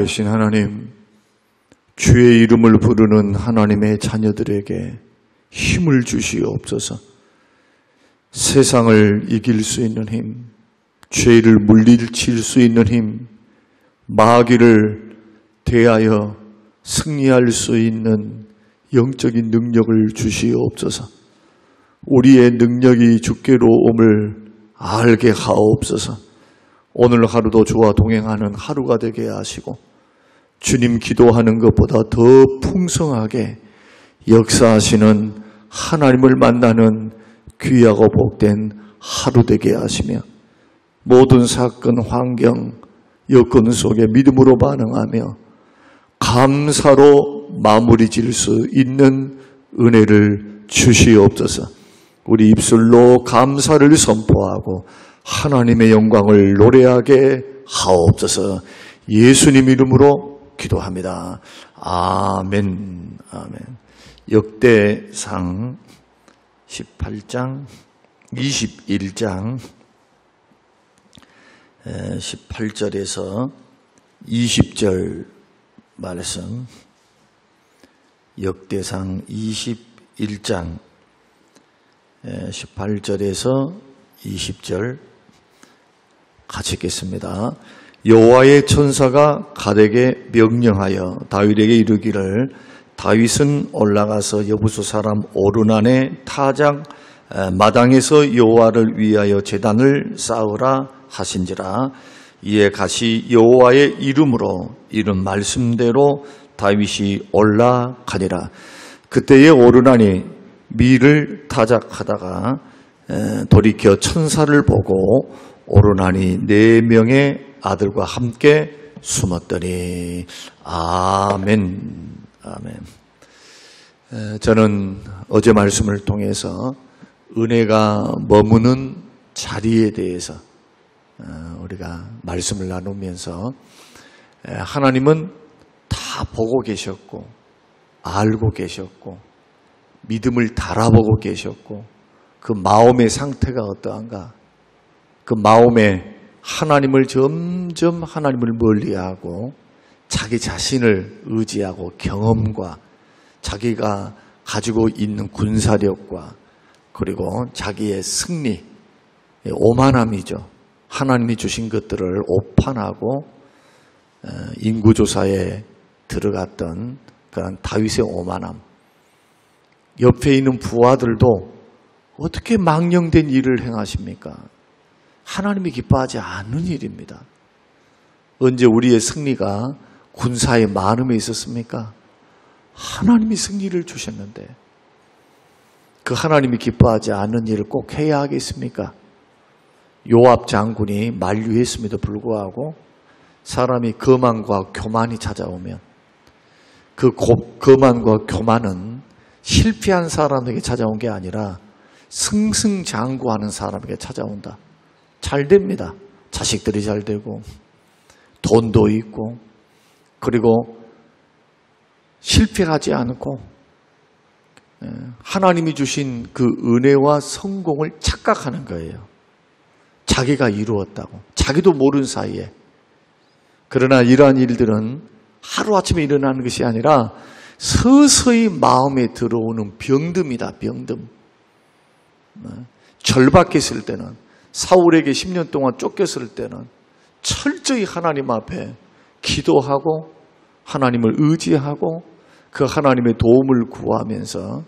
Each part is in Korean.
살아계신 하나님, 주의 이름을 부르는 하나님의 자녀들에게 힘을 주시옵소서. 세상을 이길 수 있는 힘, 죄를 물리칠 수 있는 힘, 마귀를 대하여 승리할 수 있는 영적인 능력을 주시옵소서. 우리의 능력이 주께로 옴을 알게 하옵소서. 오늘 하루도 주와 동행하는 하루가 되게 하시고 주님 기도하는 것보다 더 풍성하게 역사하시는 하나님을 만나는 귀하고 복된 하루 되게 하시며 모든 사건, 환경, 여건 속에 믿음으로 반응하며 감사로 마무리 지을 수 있는 은혜를 주시옵소서. 우리 입술로 감사를 선포하고 하나님의 영광을 노래하게 하옵소서. 예수님 이름으로 기도합니다. 아멘. 아멘. 역대상 18장, 21장 18절에서 20절 말씀, 역대상 21장 18절에서 20절 같이 읽겠습니다. 여호와의 천사가 갓에게 명령하여 다윗에게 이르기를 다윗은 올라가서 여부수 사람 오르난의 타작 마당에서 여호와를 위하여 제단을 쌓으라 하신지라. 이에 갓이 여호와의 이름으로 이른 말씀대로 다윗이 올라가니라. 그때에 오르난이 밀을 타작하다가 돌이켜 천사를 보고 오르난이 4명의 아들과 함께 숨었더니. 아멘. 아멘. 저는 어제 말씀을 통해서 은혜가 머무는 자리에 대해서 우리가 말씀을 나누면서 하나님은 다 보고 계셨고 알고 계셨고 믿음을 달아보고 계셨고 그 마음의 상태가 어떠한가, 그 마음에 하나님을 점점 하나님을 멀리하고 자기 자신을 의지하고 경험과 자기가 가지고 있는 군사력과 그리고 자기의 승리, 오만함이죠. 하나님이 주신 것들을 오판하고 인구조사에 들어갔던 그런 다윗의 오만함. 옆에 있는 부하들도 어떻게 망령된 일을 행하십니까? 하나님이 기뻐하지 않는 일입니다. 언제 우리의 승리가 군사의 많음에 있었습니까? 하나님이 승리를 주셨는데 그 하나님이 기뻐하지 않는 일을 꼭 해야 하겠습니까? 요압 장군이 만류했음에도 불구하고 사람이 거만과 교만이 찾아오면 그 거만과 교만은 실패한 사람에게 찾아온 게 아니라 승승장구하는 사람에게 찾아온다. 잘 됩니다. 자식들이 잘 되고 돈도 있고 그리고 실패하지 않고 하나님이 주신 그 은혜와 성공을 착각하는 거예요. 자기가 이루었다고. 자기도 모르는 사이에. 그러나 이러한 일들은 하루아침에 일어나는 것이 아니라 서서히 마음에 들어오는 병듦이다. 병듦. 절박했을 때는, 사울에게 10년 동안 쫓겼을 때는 철저히 하나님 앞에 기도하고 하나님을 의지하고 그 하나님의 도움을 구하면서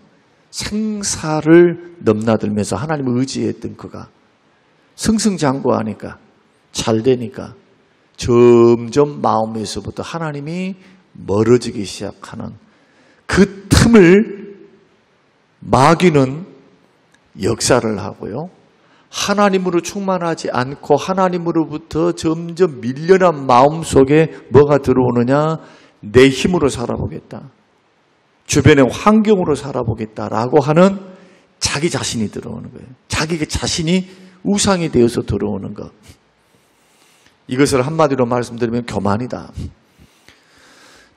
생사를 넘나들면서 하나님을 의지했던 그가 승승장구하니까 잘 되니까 점점 마음에서부터 하나님이 멀어지기 시작하는 그 틈을 마귀는 역사를 하고요. 하나님으로 충만하지 않고 하나님으로부터 점점 밀려난 마음 속에 뭐가 들어오느냐? 내 힘으로 살아보겠다. 주변의 환경으로 살아보겠다라고 하는 자기 자신이 들어오는 거예요. 자기 자신이 우상이 되어서 들어오는 것. 이것을 한마디로 말씀드리면 교만이다.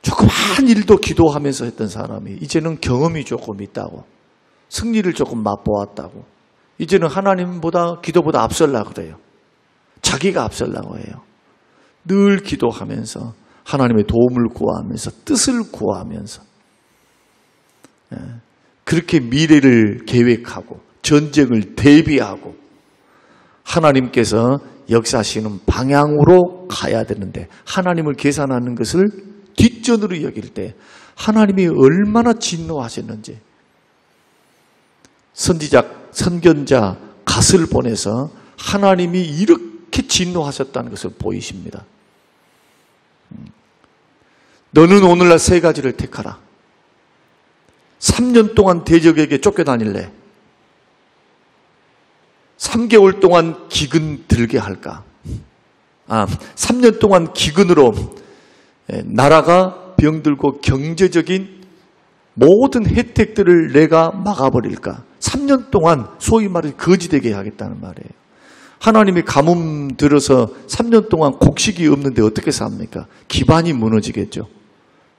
조그만 일도 기도하면서 했던 사람이 이제는 경험이 조금 있다고, 승리를 조금 맛보았다고, 이제는 하나님보다 기도보다 앞설려고 그래요. 자기가 앞설려고 해요. 늘 기도하면서 하나님의 도움을 구하면서 뜻을 구하면서 그렇게 미래를 계획하고 전쟁을 대비하고 하나님께서 역사하시는 방향으로 가야 되는데 하나님을 계산하는 것을 뒷전으로 여길 때 하나님이 얼마나 진노하셨는지 선견자 갓을 보내서 하나님이 이렇게 진노하셨다는 것을 보이십니다. 너는 오늘날 세 가지를 택하라. 3년 동안 대적에게 쫓겨다닐래? 3개월 동안 기근 들게 할까? 3년 동안 기근으로 나라가 병들고 경제적인 모든 혜택들을 내가 막아버릴까? 3년 동안 소위 말해 거지되게 하겠다는 말이에요. 하나님이 가뭄 들어서 3년 동안 곡식이 없는데 어떻게 삽니까? 기반이 무너지겠죠.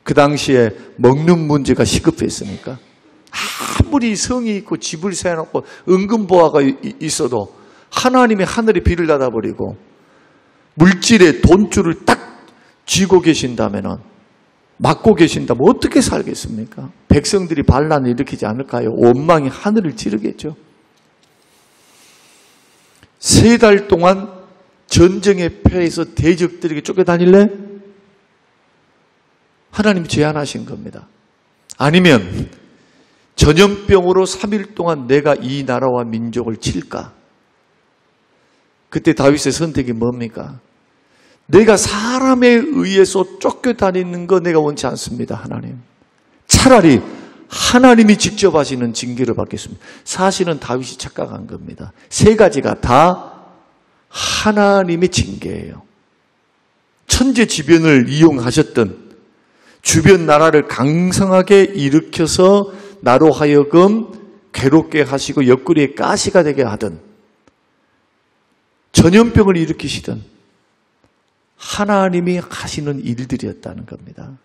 그 당시에 먹는 문제가 시급했으니까 아무리 성이 있고 집을 세워놓고 은근보화가 있어도 하나님이 하늘에 비를 닫아버리고 물질의 돈줄을 딱 쥐고 계신다면 막고 계신다면 어떻게 살겠습니까? 백성들이 반란을 일으키지 않을까요? 원망이 하늘을 찌르겠죠. 3달 동안 전쟁의 패에서 대적들에게 쫓겨다닐래? 하나님이 제안하신 겁니다. 아니면 전염병으로 3일 동안 내가 이 나라와 민족을 칠까? 그때 다윗의 선택이 뭡니까? 내가 사람에 의해서 쫓겨다니는 거 내가 원치 않습니다. 하나님. 차라리 하나님이 직접 하시는 징계를 받겠습니다. 사실은 다윗이 착각한 겁니다. 3가지가 다 하나님의 징계예요. 천재지변을 이용하셨던 주변 나라를 강성하게 일으켜서 나로 하여금 괴롭게 하시고 옆구리에 가시가 되게 하던 전염병을 일으키시던 하나님이 하시는 일들이었다는 겁니다.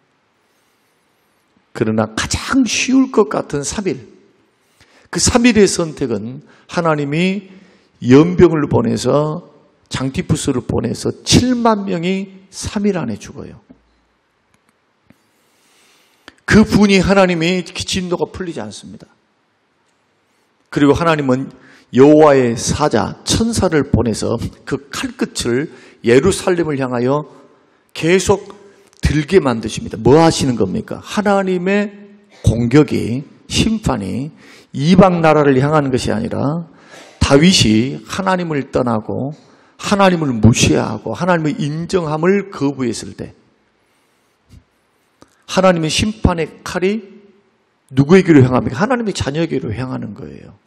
그러나 가장 쉬울 것 같은 3일, 그 3일의 선택은 하나님이 연병을 보내서 장티푸스를 보내서 7만 명이 3일 안에 죽어요. 그 분이 하나님이 진노가 풀리지 않습니다. 그리고 하나님은 여호와의 사자 천사를 보내서 그 칼끝을 예루살렘을 향하여 계속 들게 만드십니다. 뭐 하시는 겁니까? 하나님의 공격이 심판이 이방 나라를 향하는 것이 아니라 다윗이 하나님을 떠나고 하나님을 무시하고 하나님의 인정함을 거부했을 때 하나님의 심판의 칼이 누구에게로 향합니까? 하나님의 자녀에게로 향하는 거예요.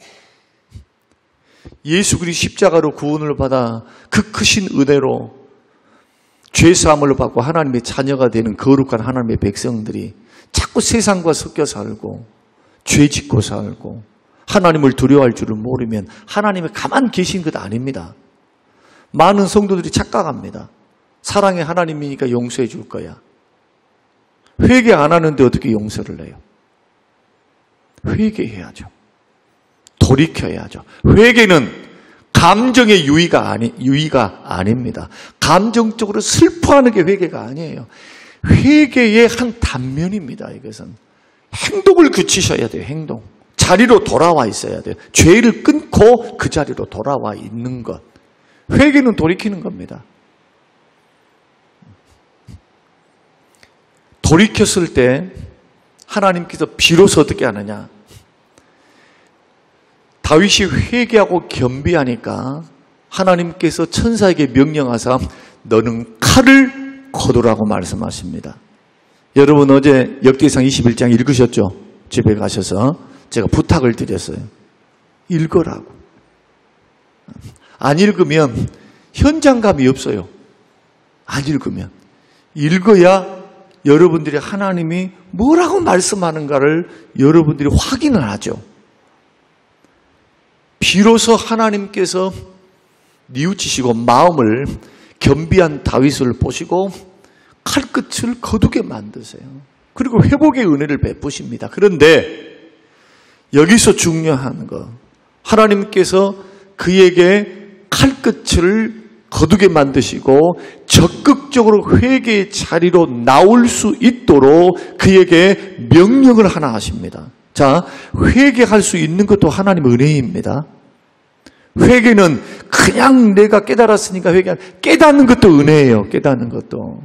예수 그리스도 십자가로 구원을 받아 그 크신 은혜로 죄사함을 받고 하나님의 자녀가 되는 거룩한 하나님의 백성들이 자꾸 세상과 섞여 살고 죄 짓고 살고 하나님을 두려워할 줄을 모르면 하나님이 가만 계신 것 아닙니다. 많은 성도들이 착각합니다. 사랑의 하나님이니까 용서해 줄 거야. 회개 안 하는데 어떻게 용서를 해요? 회개해야죠. 돌이켜야죠. 회개는 감정의 유의가 아닙니다. 감정적으로 슬퍼하는 게 회개가 아니에요. 회개의 한 단면입니다. 이것은 행동을 그치셔야 돼요. 행동. 자리로 돌아와 있어야 돼요. 죄를 끊고 그 자리로 돌아와 있는 것. 회개는 돌이키는 겁니다. 돌이켰을 때 하나님께서 비로소 어떻게 하느냐? 다윗이 회개하고 겸비하니까 하나님께서 천사에게 명령하사 너는 칼을 거두라고 말씀하십니다. 여러분 어제 역대상 21장 읽으셨죠? 집에 가셔서 제가 부탁을 드렸어요. 읽으라고. 안 읽으면 현장감이 없어요. 안 읽으면. 읽어야 여러분들이 하나님이 뭐라고 말씀하는가를 여러분들이 확인을 하죠. 비로소 하나님께서 뉘우치시고 마음을 겸비한 다윗을 보시고 칼끝을 거두게 만드세요. 그리고 회복의 은혜를 베푸십니다. 그런데 여기서 중요한 거, 하나님께서 그에게 칼끝을 거두게 만드시고 적극적으로 회개의 자리로 나올 수 있도록 그에게 명령을 하나 하십니다. 자, 회개할 수 있는 것도 하나님의 은혜입니다. 회개는 그냥 내가 깨달았으니까 깨닫는 것도 은혜예요. 깨닫는 것도.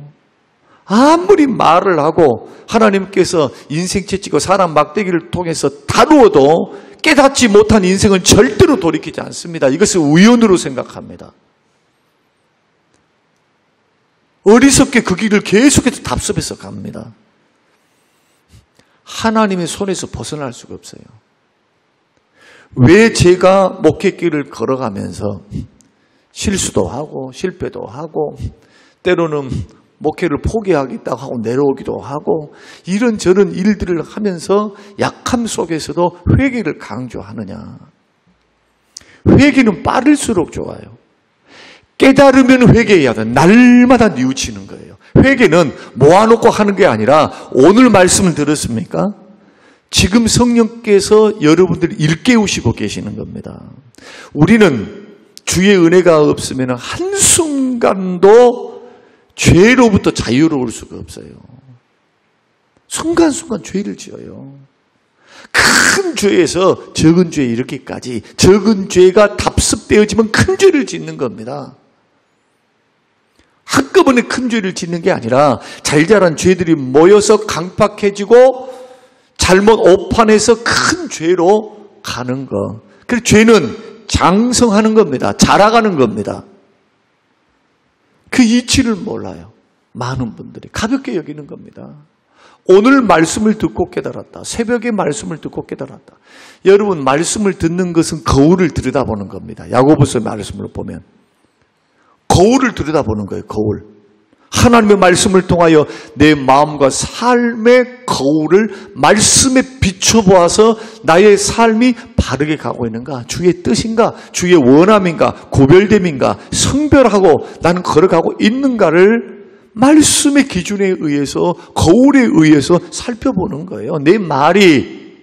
아무리 말을 하고 하나님께서 인생 채찍고 사람 막대기를 통해서 다루어도 깨닫지 못한 인생은 절대로 돌이키지 않습니다. 이것을 우연으로 생각합니다. 어리석게 그 길을 계속해서 답습해서 갑니다. 하나님의 손에서 벗어날 수가 없어요. 왜 제가 목회길을 걸어가면서 실수도 하고 실패도 하고 때로는 목회를 포기하겠다고 하고 내려오기도 하고 이런저런 일들을 하면서 약함 속에서도 회개를 강조하느냐. 회개는 빠를수록 좋아요. 깨달으면 회개해야 돼. 날마다 뉘우치는 거예요. 회개는 모아놓고 하는 게 아니라 오늘 말씀을 들었습니까? 지금 성령께서 여러분들을 일깨우시고 계시는 겁니다. 우리는 주의 은혜가 없으면 한순간도 죄로부터 자유로울 수가 없어요. 순간순간 죄를 지어요. 큰 죄에서 적은 죄에 이르기까지 적은 죄가 답습되어지면 큰 죄를 짓는 겁니다. 한꺼번에 큰 죄를 짓는 게 아니라 잘 자란 죄들이 모여서 강팍해지고 잘못 오판해서 큰 죄로 가는 거. 그래서 죄는 장성하는 겁니다. 자라가는 겁니다. 그 이치를 몰라요. 많은 분들이 가볍게 여기는 겁니다. 오늘 말씀을 듣고 깨달았다. 새벽에 말씀을 듣고 깨달았다. 여러분, 말씀을 듣는 것은 거울을 들여다보는 겁니다. 야고보서 말씀을 보면 거울을 들여다보는 거예요. 거울. 하나님의 말씀을 통하여 내 마음과 삶의 거울을 말씀에 비춰보아서 나의 삶이 바르게 가고 있는가? 주의 뜻인가? 주의 원함인가? 구별됨인가? 성별하고 나는 걸어가고 있는가를 말씀의 기준에 의해서 거울에 의해서 살펴보는 거예요. 내 말이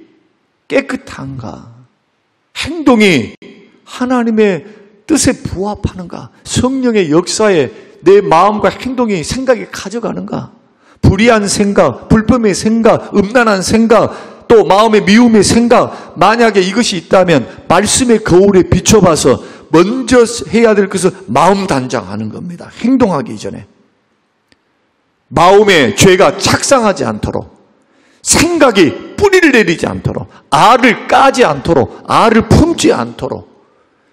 깨끗한가? 행동이 하나님의 뜻에 부합하는가? 성령의 역사에 내 마음과 행동이 생각이 가져가는가? 불의한 생각, 불법의 생각, 음란한 생각, 또 마음의 미움의 생각, 만약에 이것이 있다면 말씀의 거울에 비춰봐서 먼저 해야 될 것은 마음 단장하는 겁니다. 행동하기 이전에. 마음에 죄가 착상하지 않도록, 생각이 뿌리를 내리지 않도록, 알을 까지 않도록, 알을 품지 않도록.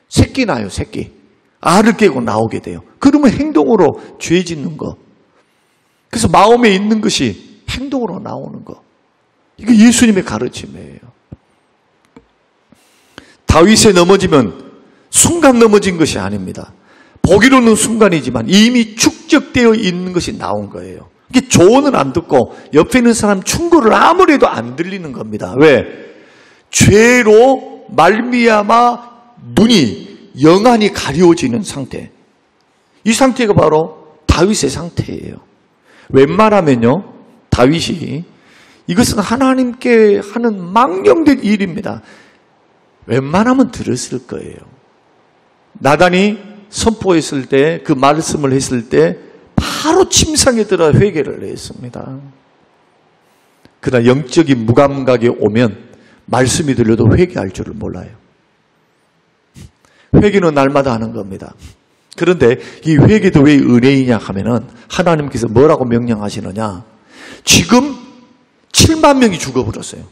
새끼 나요, 새끼. 알을 깨고 나오게 돼요. 그러면 행동으로 죄 짓는 거. 그래서 마음에 있는 것이 행동으로 나오는 거. 이게 예수님의 가르침이에요. 다윗에 넘어지면 순간 넘어진 것이 아닙니다. 보기로는 순간이지만 이미 축적되어 있는 것이 나온 거예요. 이게 조언을 안 듣고 옆에 있는 사람 충고를 아무리 해도 안 들리는 겁니다. 왜? 죄로 말미암아 눈이 영안이 가려워지는 상태. 이 상태가 바로 다윗의 상태예요. 웬만하면요, 다윗이 이것은 하나님께 하는 망령된 일입니다. 웬만하면 들었을 거예요. 나단이 선포했을 때, 그 말씀을 했을 때 바로 침상에 들어 회개를 했습니다. 그러나 영적인 무감각이 오면 말씀이 들려도 회개할 줄을 몰라요. 회개는 날마다 하는 겁니다. 그런데 이 회개도 왜 은혜이냐 하면은 하나님께서 뭐라고 명령하시느냐. 지금 7만 명이 죽어버렸어요.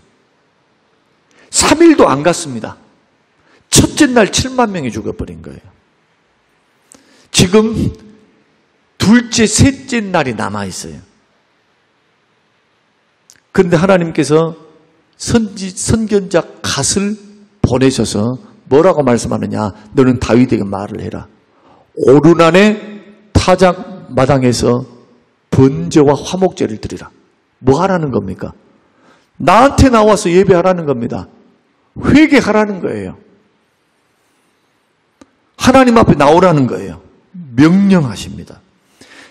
3일도 안 갔습니다. 첫째 날 7만 명이 죽어버린 거예요. 지금 둘째, 셋째 날이 남아있어요. 그런데 하나님께서 선견자 갓을 보내셔서 뭐라고 말씀하느냐. 너는 다윗에게 말을 해라. 오르난의 타작 마당에서 번제와 화목제를 드리라. 뭐 하라는 겁니까? 나한테 나와서 예배하라는 겁니다. 회개하라는 거예요. 하나님 앞에 나오라는 거예요. 명령하십니다.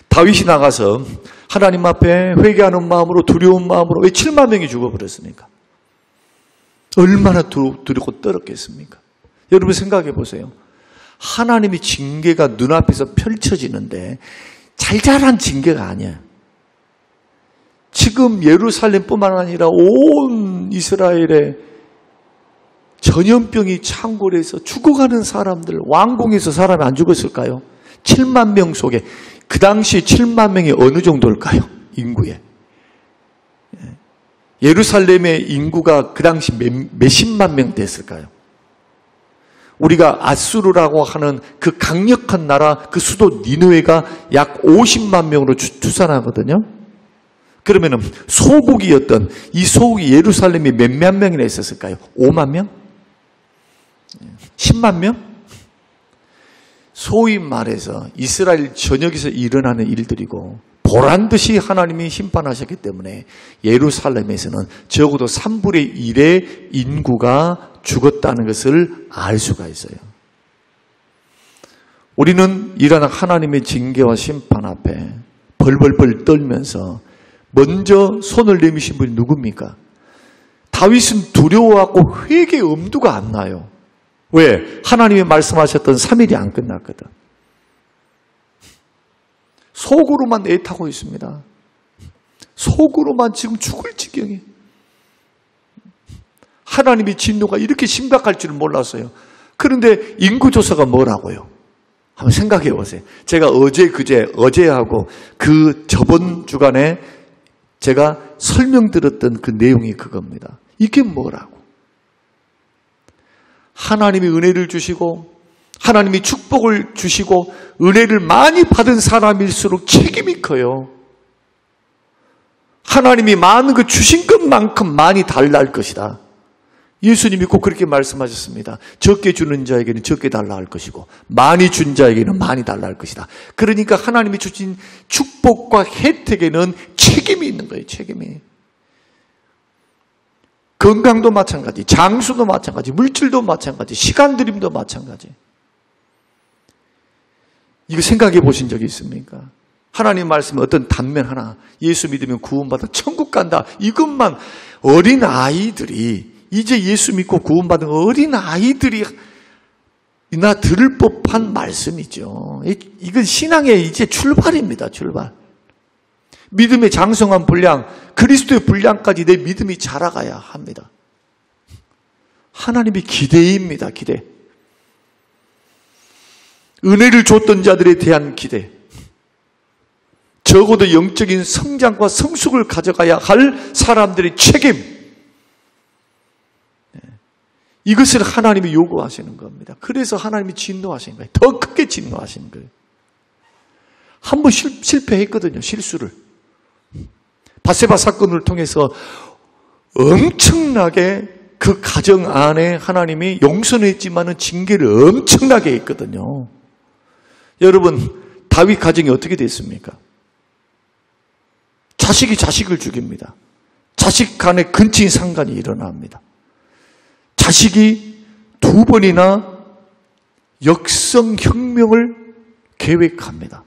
다윗이 나가서 하나님 앞에 회개하는 마음으로, 두려운 마음으로, 왜 7만 명이 죽어버렸습니까? 얼마나 두렵고 떨었겠습니까? 여러분 생각해 보세요. 하나님의 징계가 눈앞에서 펼쳐지는데 잘잘한 징계가 아니에요. 지금 예루살렘뿐만 아니라 온 이스라엘에 전염병이 창궐해서 죽어가는 사람들, 왕궁에서 사람이 안 죽었을까요? 7만 명 속에, 그 당시 7만 명이 어느 정도일까요? 인구에. 예루살렘의 인구가 그 당시 몇십만 명 됐을까요? 우리가 아수르라고 하는 그 강력한 나라, 그 수도 니느웨가 약 50만 명으로 추산하거든요. 그러면은 소국이었던 이 소국이 예루살렘이 몇만 명이나 있었을까요? 5만 명? 10만 명? 소위 말해서 이스라엘 전역에서 일어나는 일들이고 보란듯이 하나님이 심판하셨기 때문에 예루살렘에서는 적어도 3분의 1의 인구가 죽었다는 것을 알 수가 있어요. 우리는 이러한 하나님의 징계와 심판 앞에 벌벌벌 떨면서 먼저 손을 내미신 분이 누굽니까? 다윗은 두려워하고 회개의 엄두가 안 나요. 왜? 하나님이 말씀하셨던 3일이 안 끝났거든. 속으로만 애타고 있습니다. 속으로만 지금 죽을 지경에. 하나님의 진노가 이렇게 심각할 줄은 몰랐어요. 그런데 인구조사가 뭐라고요? 한번 생각해 보세요. 제가 어제하고 그 저번 주간에 제가 설명드렸던 그 내용이 그겁니다. 이게 뭐라고? 하나님이 은혜를 주시고 하나님이 축복을 주시고 은혜를 많이 받은 사람일수록 책임이 커요. 하나님이 많은 그 주신 것만큼 많이 달라 할 것이다. 예수님이 꼭 그렇게 말씀하셨습니다. 적게 주는 자에게는 적게 달라 할 것이고 많이 준 자에게는 많이 달라 할 것이다. 그러니까 하나님이 주신 축복과 혜택에는 책임이 있는 거예요. 책임이. 건강도 마찬가지, 장수도 마찬가지, 물질도 마찬가지, 시간 들임도 마찬가지. 이거 생각해 보신 적이 있습니까? 하나님 말씀에 어떤 단면 하나, 예수 믿으면 구원받아 천국 간다. 이것만 어린 아이들이, 이제 예수 믿고 구원받은 어린 아이들이 나 들을 법한 말씀이죠. 이건 신앙의 이제 출발입니다. 출발. 믿음의 장성한 분량, 그리스도의 분량까지 내 믿음이 자라가야 합니다. 하나님의 기대입니다. 기대. 은혜를 줬던 자들에 대한 기대. 적어도 영적인 성장과 성숙을 가져가야 할 사람들의 책임. 이것을 하나님이 요구하시는 겁니다. 그래서 하나님이 진노하시는 거예요. 더 크게 진노하시는 거예요. 한번 실패했거든요. 실수를. 바세바 사건을 통해서 엄청나게 그 가정 안에 하나님이 용서했지만은 징계를 엄청나게 했거든요. 여러분, 다윗 가정이 어떻게 됐습니까? 자식이 자식을 죽입니다. 자식 간에 근친 상간이 일어납니다. 자식이 2번이나 역성혁명을 계획합니다.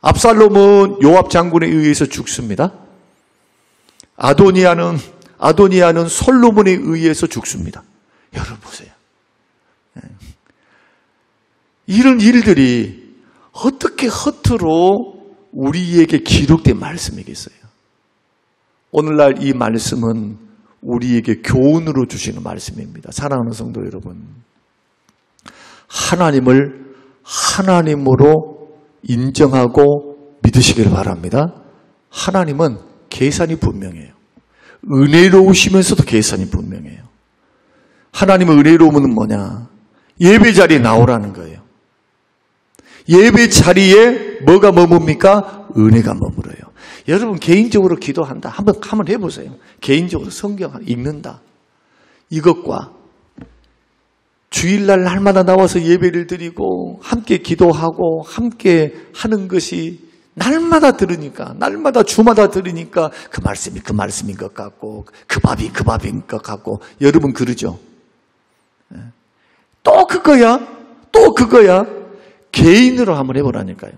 압살롬은 요압 장군에 의해서 죽습니다. 아도니아는 솔로몬에 의해서 죽습니다. 여러분 보세요. 이런 일들이 어떻게 허투루 우리에게 기록된 말씀이겠어요? 오늘날 이 말씀은 우리에게 교훈으로 주시는 말씀입니다. 사랑하는 성도 여러분, 하나님을 하나님으로 인정하고 믿으시길 바랍니다. 하나님은 계산이 분명해요. 은혜로우시면서도 계산이 분명해요. 하나님의 은혜로움은 뭐냐? 예배 자리에 나오라는 거예요. 예배 자리에 뭐가 머뭅니까? 은혜가 머물어요. 여러분 개인적으로 기도한다. 한번 해보세요. 개인적으로 성경 읽는다. 이것과 주일날 날마다 나와서 예배를 드리고 함께 기도하고 함께 하는 것이 날마다 들으니까, 날마다 주마다 들으니까 그 말씀이 그 말씀인 것 같고 그 밥이 그 밥인 것 같고, 여러분 그러죠? 또 그거야? 또 그거야? 개인으로 한번 해보라니까요.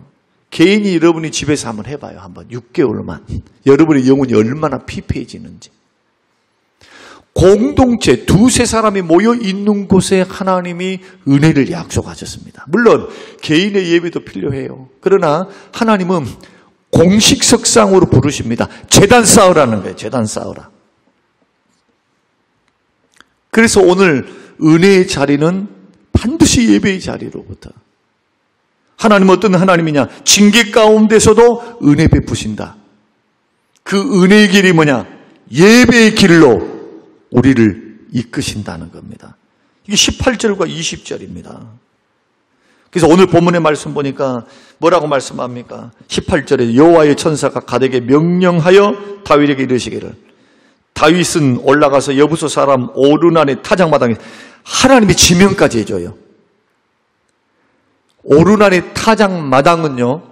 개인이 여러분이 집에서 한번 해봐요. 한번 6개월만. 여러분의 영혼이 얼마나 피폐해지는지. 공동체 두세 사람이 모여 있는 곳에 하나님이 은혜를 약속하셨습니다. 물론 개인의 예배도 필요해요. 그러나 하나님은 공식석상으로 부르십니다. 제단 쌓으라는 거예요. 제단 쌓으라. 그래서 오늘 은혜의 자리는 반드시 예배의 자리로부터. 하나님은 어떤 하나님이냐? 징계 가운데서도 은혜 베푸신다. 그 은혜의 길이 뭐냐? 예배의 길로 우리를 이끄신다는 겁니다. 이게 18절과 20절입니다. 그래서 오늘 본문의 말씀 보니까 뭐라고 말씀합니까? 18절에 여호와의 천사가 갓에게 명령하여 다윗에게 이르시기를, 다윗은 올라가서 여부소 사람 오르난의 타작마당에, 하나님이 지명까지 해줘요. 오르난의 타작마당은요,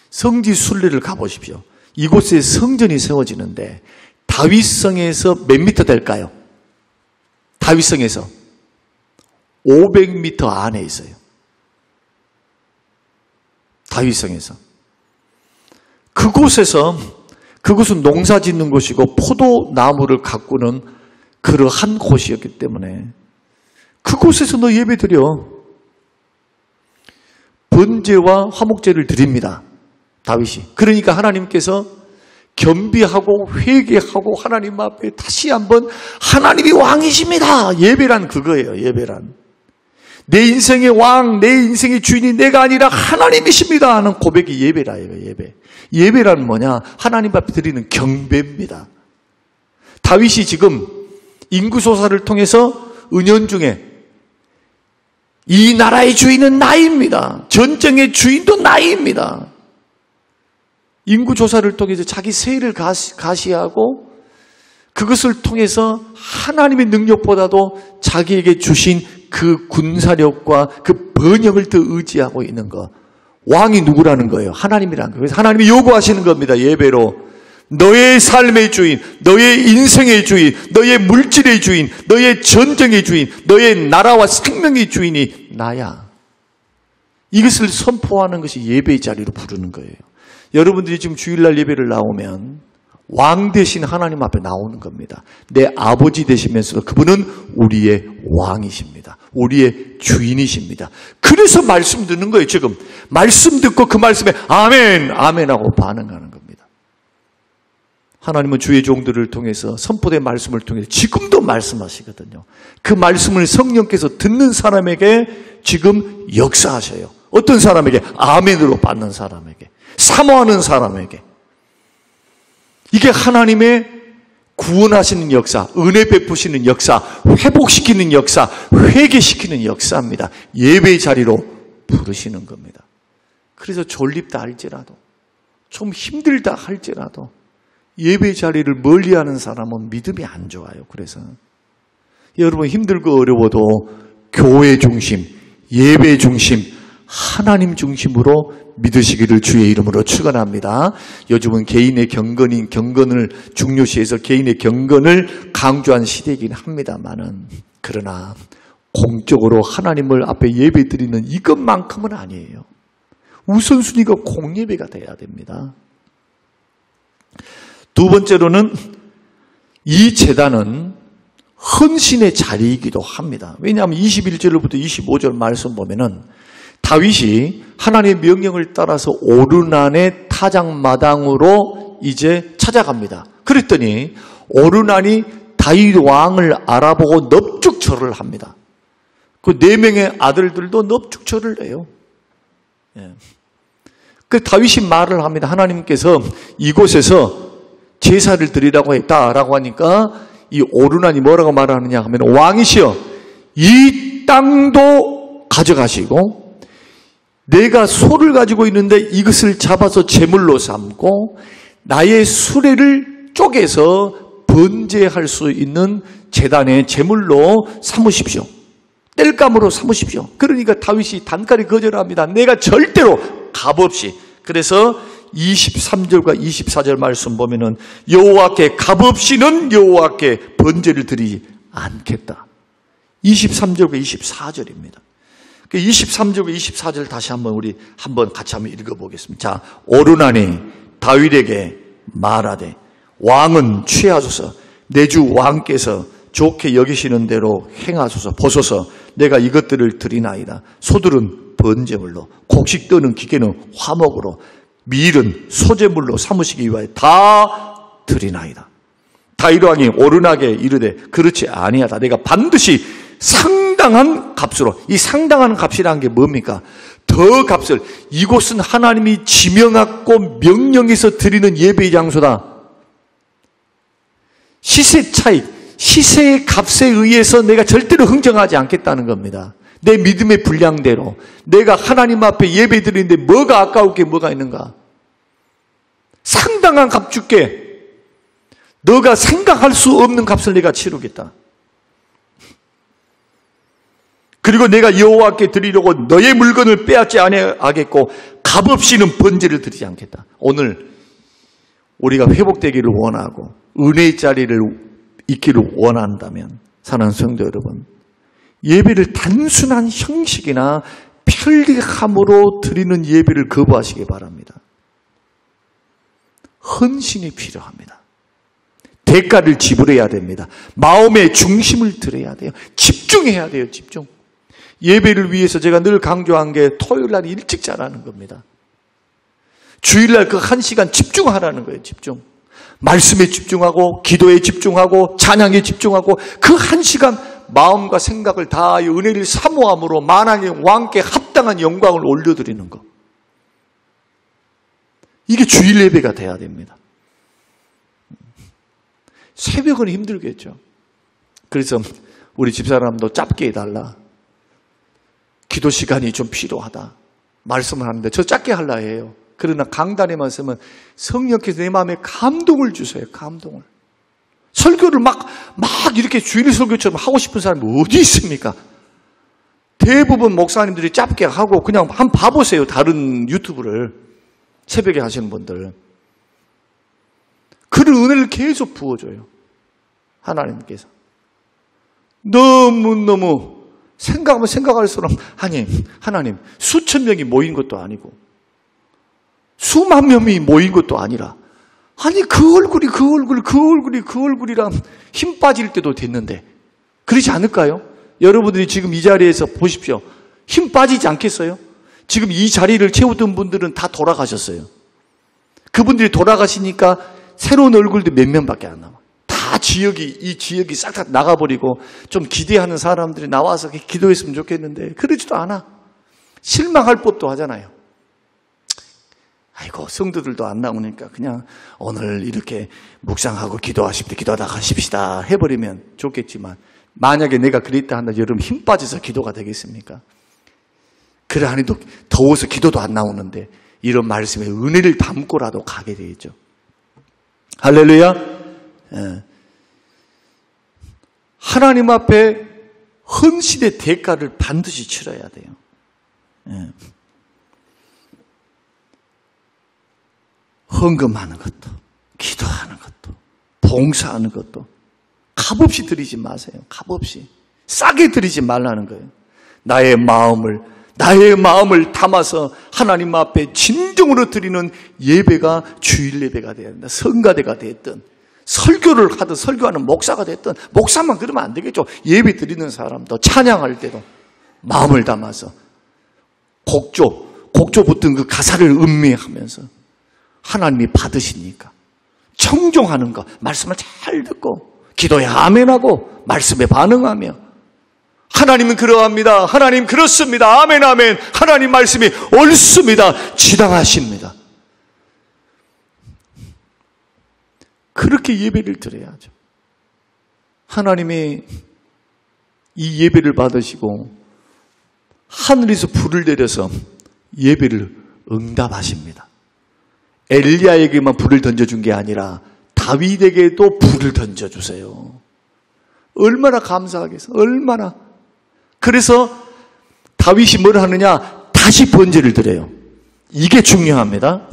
성지 순례를 가보십시오. 이곳에 성전이 세워지는데 다윗성에서 몇 미터 될까요? 다윗성에서 500m 안에 있어요. 다윗성에서. 그곳은 농사 짓는 곳이고 포도나무를 가꾸는 그러한 곳이었기 때문에 그곳에서 너 예배 드려. 번제와 화목제를 드립니다. 다윗이. 그러니까 하나님께서 겸비하고 회개하고 하나님 앞에 다시 한번 하나님이 왕이십니다. 예배란 그거예요. 예배란. 내 인생의 왕, 내 인생의 주인이 내가 아니라 하나님이십니다 하는 고백이 예배라예요. 예배. 예배란 뭐냐? 하나님 앞에 드리는 경배입니다. 다윗이 지금 인구조사를 통해서 은연중에 이 나라의 주인은 나입니다. 전쟁의 주인도 나입니다. 인구조사를 통해서 자기 세를 가시하고 그것을 통해서 하나님의 능력보다도 자기에게 주신 그 군사력과 그 번영을 더 의지하고 있는 것. 왕이 누구라는 거예요? 하나님이라는 거예요. 그래서 하나님이 요구하시는 겁니다. 예배로. 너의 삶의 주인, 너의 인생의 주인, 너의 물질의 주인, 너의 전쟁의 주인, 너의 나라와 생명의 주인이 나야. 이것을 선포하는 것이 예배의 자리로 부르는 거예요. 여러분들이 지금 주일날 예배를 나오면 왕 되신 하나님 앞에 나오는 겁니다. 내 아버지 되시면서도 그분은 우리의 왕이십니다. 우리의 주인이십니다. 그래서 말씀 듣는 거예요. 지금 말씀 듣고 그 말씀에 아멘, 아멘하고 반응하는 겁니다. 하나님은 주의 종들을 통해서 선포된 말씀을 통해서 지금도 말씀하시거든요. 그 말씀을 성령께서 듣는 사람에게 지금 역사하셔요. 어떤 사람에게? 아멘으로 받는 사람에게, 사모하는 사람에게. 이게 하나님의 구원하시는 역사, 은혜 베푸시는 역사, 회복시키는 역사, 회개시키는 역사입니다. 예배의 자리로 부르시는 겁니다. 그래서 졸립다 할지라도, 좀 힘들다 할지라도 예배의 자리를 멀리하는 사람은 믿음이 안 좋아요. 그래서 여러분 힘들고 어려워도 교회 중심, 예배 중심, 하나님 중심으로 믿으시기를 주의 이름으로 축원합니다. 요즘은 개인의 경건을 중요시해서 개인의 경건을 강조한 시대이긴 합니다만은, 그러나 공적으로 하나님을 앞에 예배드리는 이것만큼은 아니에요. 우선순위가 공예배가 돼야 됩니다. 두 번째로는 이 제단은 헌신의 자리이기도 합니다. 왜냐하면 21절부터 25절 말씀 보면은 다윗이 하나님의 명령을 따라서 오르난의 타작마당으로 이제 찾아갑니다. 그랬더니 오르난이 다윗 왕을 알아보고 넙죽절을 합니다. 그 4명의 아들들도 넙죽절을 해요. 그 다윗이 말을 합니다. 하나님께서 이곳에서 제사를 드리라고 했다라고 하니까 이 오르난이 뭐라고 말하느냐 하면, 왕이시여 이 땅도 가져가시고 내가 소를 가지고 있는데 이것을 잡아서 제물로 삼고 나의 수레를 쪼개서 번제할 수 있는 제단의 제물로 삼으십시오. 땔감으로 삼으십시오. 그러니까 다윗이 단칼에 거절합니다. 내가 절대로 값없이. 그래서 23절과 24절 말씀 보면은 여호와께 값없이는 여호와께 번제를 드리지 않겠다. 23절과 24절입니다. 23절과 24절 다시 우리 한번 같이 한번 읽어보겠습니다. 자, 오르난이 다윗에게 말하되 왕은 취하소서 내 주 왕께서 좋게 여기시는 대로 행하소서. 보소서 내가 이것들을 드리나이다. 소들은 번제물로, 곡식 떠는 기계는 화목으로, 밀은 소제물로 삼으시기 위하여 다 드리나이다. 다윗 왕이 오르나게 이르되 그렇지 아니하다. 내가 반드시 상당한 값으로. 이 상당한 값이라는 게 뭡니까? 더 값을. 이곳은 하나님이 지명하고 명령해서 드리는 예배의 장소다. 시세 차익, 시세의 값에 의해서 내가 절대로 흥정하지 않겠다는 겁니다. 내 믿음의 분량대로 내가 하나님 앞에 예배 드리는데 뭐가 아까울 게 뭐가 있는가? 상당한 값 줄게. 너가 생각할 수 없는 값을 내가 치르겠다. 그리고 내가 여호와께 드리려고 너의 물건을 빼앗지 아니하겠고 값없이는 번제를 드리지 않겠다. 오늘 우리가 회복되기를 원하고 은혜의 자리를 있기를 원한다면 사랑하는 성도 여러분, 예배를 단순한 형식이나 편리함으로 드리는 예배를 거부하시기 바랍니다. 헌신이 필요합니다. 대가를 지불해야 됩니다. 마음의 중심을 들여야 돼요. 집중해야 돼요. 집중. 예배를 위해서 제가 늘 강조한 게 토요일 날 일찍 자라는 겁니다. 주일날 그 1시간 집중하라는 거예요. 집중. 말씀에 집중하고 기도에 집중하고 찬양에 집중하고 그 1시간 마음과 생각을 다하여 은혜를 사모함으로 만왕의 왕께 합당한 영광을 올려드리는 것. 이게 주일 예배가 돼야 됩니다. 새벽은 힘들겠죠. 그래서 우리 집사람도 짧게 해달라. 기도 시간이 좀 필요하다. 말씀을 하는데 저 짧게 하려 해요. 그러나 강단의 말씀은 성령께서 내 마음에 감동을 주세요. 감동을. 설교를 막 이렇게 주일 설교처럼 하고 싶은 사람이 어디 있습니까? 대부분 목사님들이 짧게 하고 그냥 한번 봐보세요. 다른 유튜브를. 새벽에 하시는 분들. 그런 은혜를 계속 부어줘요. 하나님께서. 너무너무 생각하면 생각할수록 하나님 수천 명이 모인 것도 아니고 수만 명이 모인 것도 아니라 그 얼굴이랑 힘 빠질 때도 됐는데 그러지 않을까요? 여러분들이 지금 이 자리에서 보십시오. 힘 빠지지 않겠어요? 지금 이 자리를 채우던 분들은 다 돌아가셨어요. 그분들이 돌아가시니까 새로운 얼굴도 몇 명밖에 안 남아. 다 이 지역이 싹 다 나가버리고 좀 기대하는 사람들이 나와서 기도했으면 좋겠는데 그러지도 않아. 실망할 법도 하잖아요. 아이고 성도들도 안 나오니까 그냥 오늘 이렇게 묵상하고 기도하십시다. 기도하다 가십시다 해버리면 좋겠지만 만약에 내가 그랬다 한다 여러분 힘 빠져서 기도가 되겠습니까? 그래 안 해도 더워서 기도도 안 나오는데 이런 말씀에 은혜를 담고라도 가게 되겠죠. 할렐루야. 하나님 앞에 헌신의 대가를 반드시 치러야 돼요. 헌금하는 것도, 기도하는 것도, 봉사하는 것도 값없이 드리지 마세요. 값없이. 싸게 드리지 말라는 거예요. 나의 마음을 담아서 하나님 앞에 진정으로 드리는 예배가 주일 예배가 되어야 된다. 성가대가 됐든 설교를 하든 설교하는 목사가 됐든 목사만 그러면 안 되겠죠. 예배 드리는 사람도 찬양할 때도 마음을 담아서 곡조 붙은 그 가사를 음미하면서 하나님이 받으시니까 청종하는 것, 말씀을 잘 듣고 기도에 아멘하고 말씀에 반응하며 하나님은 그러합니다. 하나님 그렇습니다. 아멘 아멘. 하나님 말씀이 옳습니다. 지당하십니다. 그렇게 예배를 드려야죠. 하나님이 이 예배를 받으시고 하늘에서 불을 내려서 예배를 응답하십니다. 엘리야에게만 불을 던져준 게 아니라 다윗에게도 불을 던져주세요. 얼마나 감사하겠어. 얼마나. 그래서 다윗이 뭘 하느냐? 다시 번제를 드려요. 이게 중요합니다.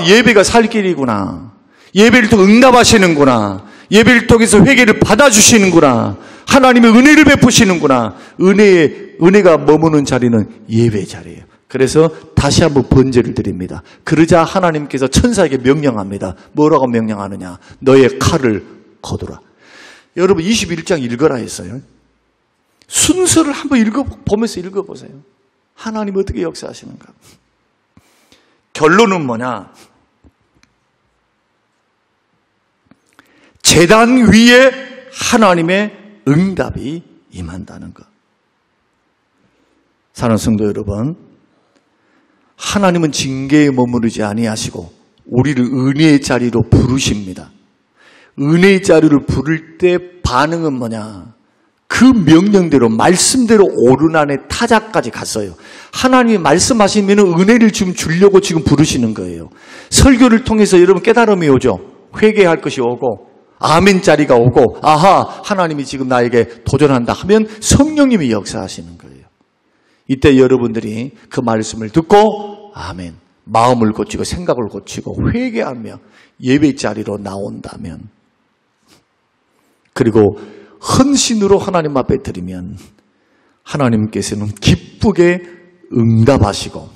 예배가 살 길이구나. 예배를 통해 응답하시는구나. 예배를 통해서 회개를 받아주시는구나. 하나님의 은혜를 베푸시는구나. 은혜가 머무는 자리는 예배 자리예요. 그래서 다시 한번 번제를 드립니다. 그러자 하나님께서 천사에게 명령합니다. 뭐라고 명령하느냐? 너의 칼을 거두라. 여러분 21장 읽어라 했어요. 순서를 한번 보면서 읽어보세요. 하나님 어떻게 역사하시는가. 결론은 뭐냐. 제단 위에 하나님의 응답이 임한다는 것. 사랑하는 성도 여러분, 하나님은 징계에 머무르지 아니하시고 우리를 은혜의 자리로 부르십니다. 은혜의 자리를 부를 때 반응은 뭐냐? 그 명령대로 말씀대로 오르난의 타작까지 갔어요. 하나님이 말씀하시면 은혜를 지금 주려고 지금 부르시는 거예요. 설교를 통해서 여러분 깨달음이 오죠. 회개할 것이 오고 아멘 자리가 오고 아하 하나님이 지금 나에게 도전한다 하면 성령님이 역사하시는 거예요. 이때 여러분들이 그 말씀을 듣고 아멘 마음을 고치고 생각을 고치고 회개하며 예배 자리로 나온다면 그리고 헌신으로 하나님 앞에 드리면 하나님께서는 기쁘게 응답하시고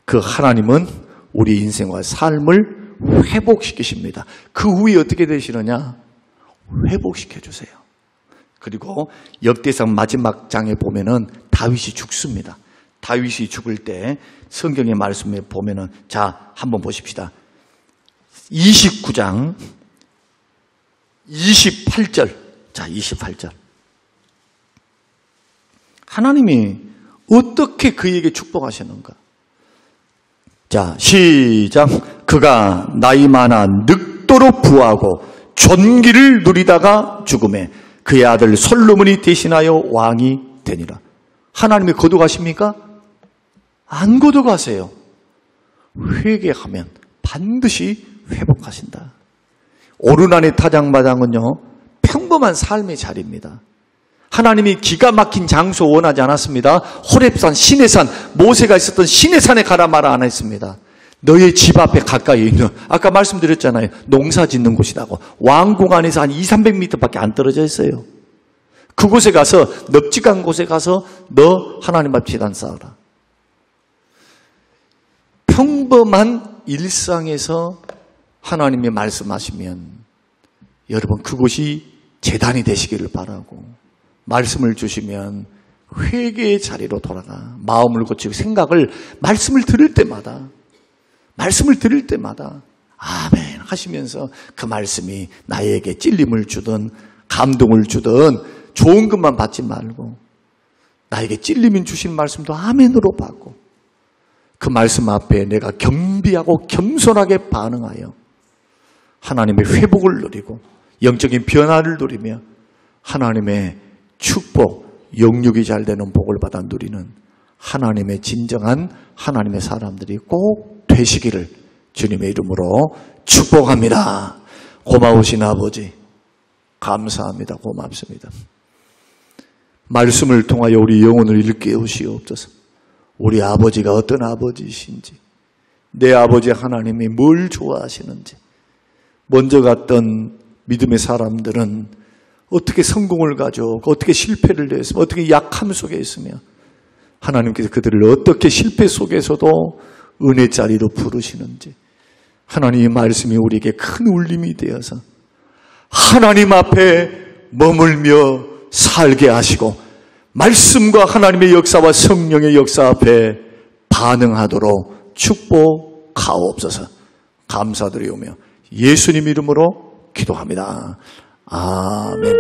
그 하나님은 우리 인생과 삶을 회복시키십니다. 그 후에 어떻게 되시느냐? 회복시켜 주세요. 그리고 역대상 마지막 장에 보면은 다윗이 죽습니다. 다윗이 죽을 때 성경의 말씀에 보면은 자, 한번 보십시다. 29장 28절. 자, 28절. 하나님이 어떻게 그에게 축복하시는가? 자, 시작. 그가 나이 많아 늙도록 부하고 존귀를 누리다가 죽음에 그의 아들 솔로몬이 대신하여 왕이 되니라. 하나님이 거둬가십니까? 안 거둬가세요. 회개하면 반드시 회복하신다. 오르난의 타작마당은요, 평범한 삶의 자리입니다. 하나님이 기가 막힌 장소 원하지 않았습니다. 호렙산, 시내산, 모세가 있었던 시내산에 가라 마라 안 했습니다. 너의 집 앞에 가까이 있는, 아까 말씀드렸잖아요. 농사 짓는 곳이라고. 왕궁 안에서 한 200~300m밖에 안 떨어져 있어요. 그곳에 가서, 넓직한 곳에 가서 너 하나님 앞 제단 쌓아라. 평범한 일상에서 하나님이 말씀하시면 여러분 그곳이 제단이 되시기를 바라고 말씀을 주시면 회개의 자리로 돌아가 마음을 고치고 생각을 말씀을 들을 때마다 아멘 하시면서 그 말씀이 나에게 찔림을 주든 감동을 주든 좋은 것만 받지 말고 나에게 찔림이 주신 말씀도 아멘으로 받고 그 말씀 앞에 내가 겸비하고 겸손하게 반응하여 하나님의 회복을 누리고 영적인 변화를 누리며 하나님의 축복, 영육이 잘 되는 복을 받아 누리는 하나님의 진정한 하나님의 사람들이 꼭 되시기를 주님의 이름으로 축복합니다. 고마우신 아버지 감사합니다. 고맙습니다. 말씀을 통하여 우리 영혼을 일깨우시옵소서. 우리 아버지가 어떤 아버지이신지 내 아버지 하나님이 뭘 좋아하시는지 먼저 갔던 믿음의 사람들은 어떻게 성공을 가져오고 어떻게 실패를 냈으며 어떻게 약함 속에 있으며 하나님께서 그들을 어떻게 실패 속에서도 은혜 자리로 부르시는지 하나님의 말씀이 우리에게 큰 울림이 되어서 하나님 앞에 머물며 살게 하시고 말씀과 하나님의 역사와 성령의 역사 앞에 반응하도록 축복하옵소서. 감사드리오며 예수님 이름으로 기도합니다. 아멘.